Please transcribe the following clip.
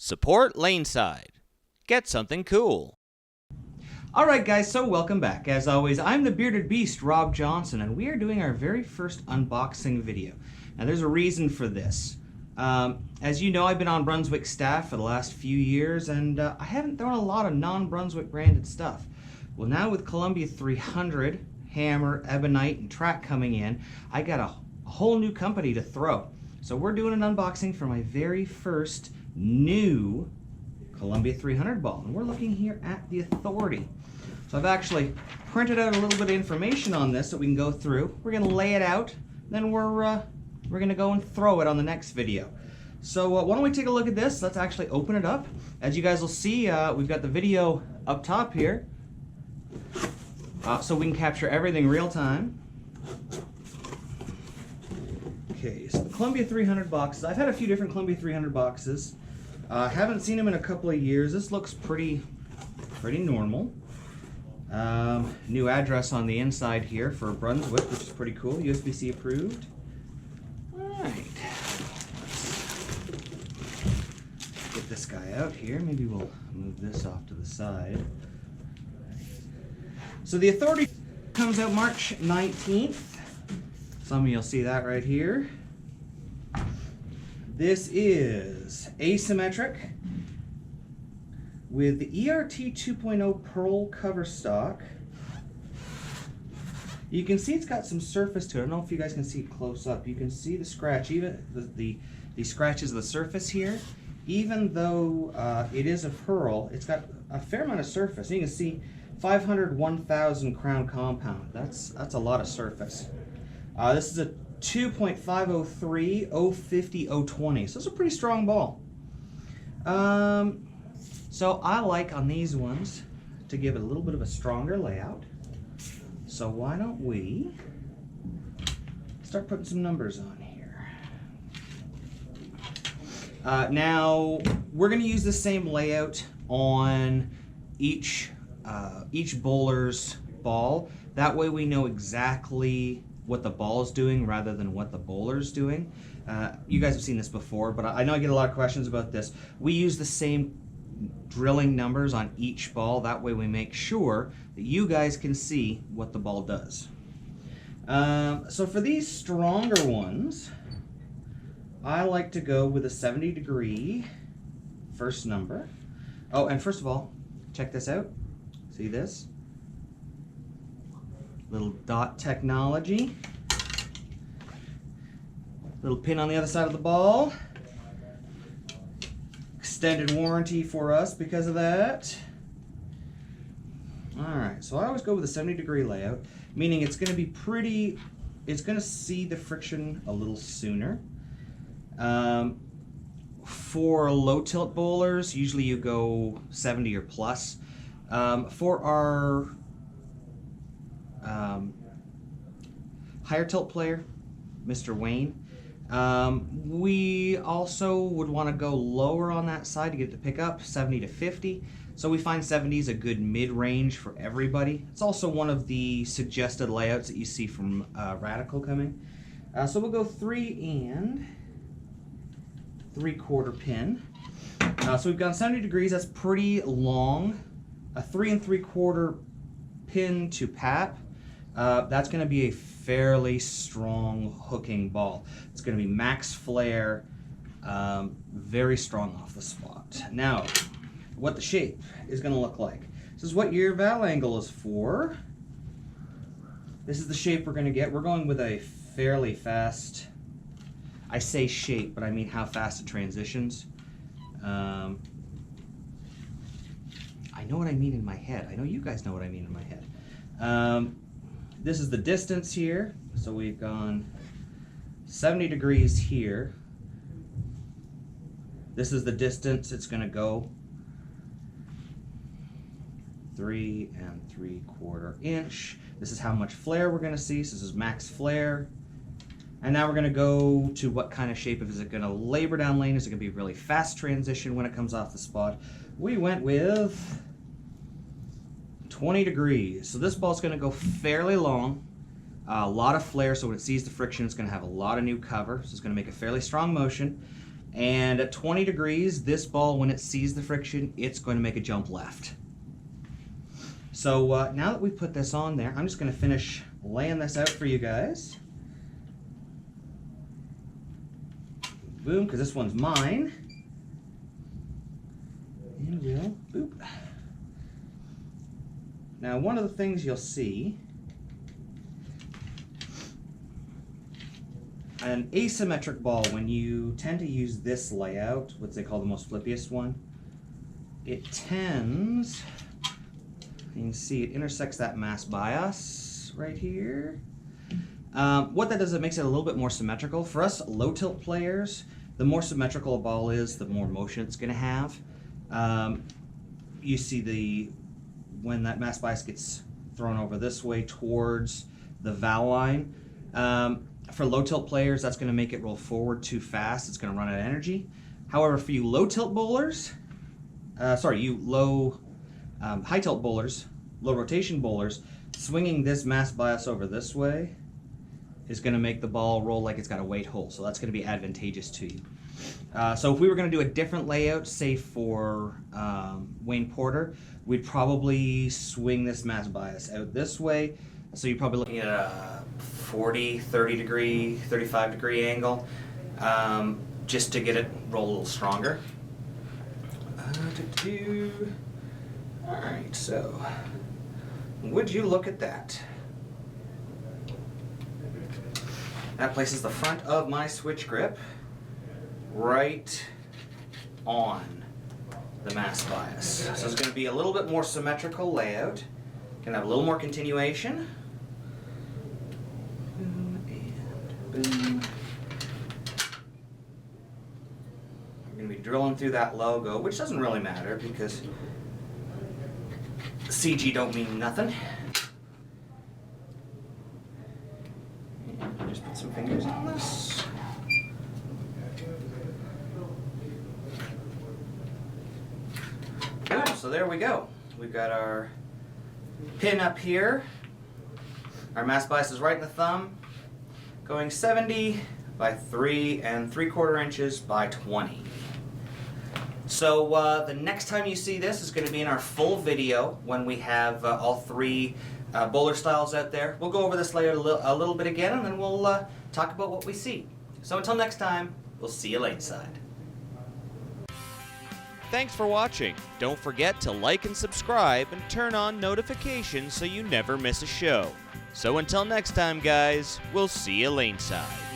Support Laneside. Get something cool. Alright guys, so welcome back. As always, I'm the Bearded Beast, Rob Johnson, and we are doing our very first unboxing video. Now there's a reason for this. As you know, I've been on Brunswick staff for the last few years, and I haven't thrown a lot of non-Brunswick branded stuff. Well, now with Columbia 300, Hammer, Ebonite, and Track coming in, I got a whole new company to throw. So we're doing an unboxing for my very first new Columbia 300 ball, and we're looking here at the Authority. So I've actually printed out a little bit of information on this that we can go through. We're going to lay it out, then we're going to go and throw it on the next video. So why don't we take a look at this? Let's actually open it up. As you guys will see, we've got the video up top here, so we can capture everything real time. Okay, so the Columbia 300 boxes. I've had a few different Columbia 300 boxes. Haven't seen them in a couple of years. This looks pretty normal. New address on the inside here for Brunswick, which is pretty cool. USB-C approved. Alright. Get this guy out here. Maybe we'll move this off to the side. So the Authority comes out March 19th. Some of you'll see that right here. This is asymmetric with the ERT 2.0 Pearl cover stock. You can see it's got some surface to it. I don't know if you guys can see it close up. You can see the scratch, even the scratches of the surface here. Even though it is a pearl, it's got a fair amount of surface. You can see 500 1,000 crown compound. That's a lot of surface. This is a 2.503 050 020, so it's a pretty strong ball. So I like on these ones to give it a little bit of a stronger layout. So why don't we start putting some numbers on here. Now we're going to use the same layout on each bowler's ball. That way we know exactly what the ball's doing rather than what the bowler's doing. You guys have seen this before, but I know I get a lot of questions about this. We use the same drilling numbers on each ball. That way we make sure that you guys can see what the ball does. So for these stronger ones, I like to go with a 70-degree first number. Oh, and first of all, check this out. See this? Little dot technology. Little pin on the other side of the ball. Extended warranty for us because of that. Alright, so I always go with a 70-degree layout, meaning it's going to be pretty, it's going to see the friction a little sooner. For low tilt bowlers, usually you go 70 or plus. For our higher tilt player, Mr. Wayne, we also would want to go lower on that side to get it to pick up, 70 to 50. So we find 70 is a good mid-range for everybody. It's also one of the suggested layouts that you see from Radical coming. So we'll go 3 3/4 pin. So we've gone 70 degrees. That's pretty long. A 3 3/4 pin to pap. That's going to be a fairly strong hooking ball. It's going to be max flare, very strong off the spot. Now, what the shape is going to look like. This is what your valve angle is for. This is the shape we're going to get. We're going with a fairly fast, I say shape, but I mean how fast it transitions. I know what I mean in my head. I know you guys know what I mean in my head. This is the distance here. So we've gone 70 degrees here. This is the distance it's going to go. 3 3/4 inch. This is how much flare we're going to see. So this is max flare. And now we're going to go to what kind of shape. Is it going to labor down lane? Is it going to be a really fast transition when it comes off the spot? We went with 20 degrees. So this ball's going to go fairly long. A lot of flare, so when it sees the friction, it's going to have a lot of new cover. So it's going to make a fairly strong motion. And at 20 degrees, this ball, when it sees the friction, it's going to make a jump left. So now that we've put this on there, I'm just going to finish laying this out for you guys. Boom, because this one's mine. And we'll boop. Now, one of the things you'll see, an asymmetric ball, when you tend to use this layout, what they call the most flippiest one, it tends, you can see it intersects that mass bias right here. What that does, it makes it a little bit more symmetrical. For us low tilt players, the more symmetrical a ball is, the more motion it's going to have. You see when that mass bias gets thrown over this way towards the valve line. For low tilt players, that's going to make it roll forward too fast. It's going to run out of energy. However, for you low tilt bowlers, high tilt bowlers, low rotation bowlers, swinging this mass bias over this way is going to make the ball roll like it's got a weight hole. So that's going to be advantageous to you. So if we were going to do a different layout, say for Wayne Porter, we'd probably swing this mass bias out this way. So you're probably looking at a 40, 30 degree, 35 degree angle, just to get it roll a little stronger. Alright, so would you look at that? That places the front of my switch grip right on the mass bias. So it's going to be a little bit more symmetrical layout. Going to have a little more continuation. Boom and boom. We're going to be drilling through that logo, which doesn't really matter because CG don't mean nothing. And just put some fingers on this. Boom, so there we go. We've got our pin up here. Our mass bias is right in the thumb, going 70 by 3 3/4 inches by 20. So the next time you see this is going to be in our full video when we have all 3 bowler styles out there. We'll go over this layout a little bit again, and then we'll talk about what we see. So until next time, we'll see you laneside. Thanks for watching. Don't forget to like and subscribe and turn on notifications so you never miss a show. So until next time, guys, we'll see you laneside.